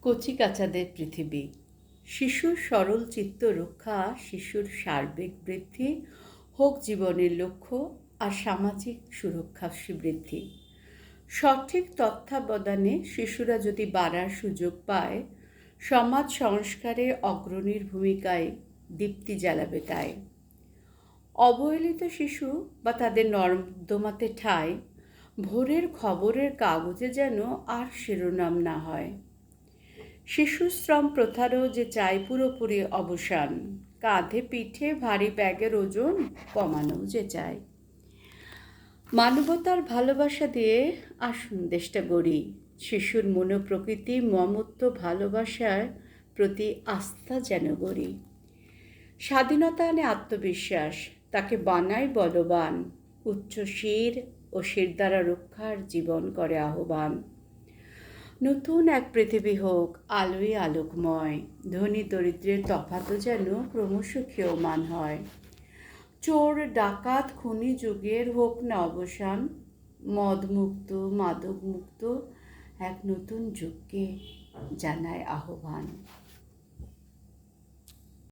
কচিকাঁচাদের পৃথিবী। শিশুর সরল চিত্ত রক্ষা, শিশুর সার্বিক বৃদ্ধি, হোক জীবনের লক্ষ্য আর সামাজিক সুরক্ষা বৃদ্ধি। সঠিক তত্ত্বাবধানে শিশুরা যদি বাড়ার সুযোগ পায়, সমাজ সংস্কারে অগ্রণীর ভূমিকায় দীপ্তি জ্বালাবে তাই। অবহেলিত শিশু বা তাদের নর্দমাতে ঠাঁই ভোরের খবরের কাগজে যেন আর শিরোনাম না হয়। শিশু শ্রম প্রথারও যে চাই পুরোপুরি অবসান, কাঁধে পিঠে ভারী ব্যাগের ওজন কমানোও যে চাই। মানবতার ভালোবাসা দিয়ে আসুন দেশটা গড়ি, শিশুর মনোপ্রকৃতি মমত্ব ভালোবাসার প্রতি আস্থা যেন গড়ি। স্বাধীনতা আনে আত্মবিশ্বাস, তাকে বানায় বলবান, উচ্চ শির ও শির দ্বারা রক্ষার জীবন করে আহ্বান। নতুন এক পৃথিবী হোক আলোয় আলোকময়, ধনী দরিদ্রের তফাতও যেন ক্রমশ ক্ষীয়মান হয়। চোর ডাকাত খুনি যুগের হোক না অবসান, মদমুক্ত মাদকমুক্ত এক নতুন যুগকে জানায় আহ্বান।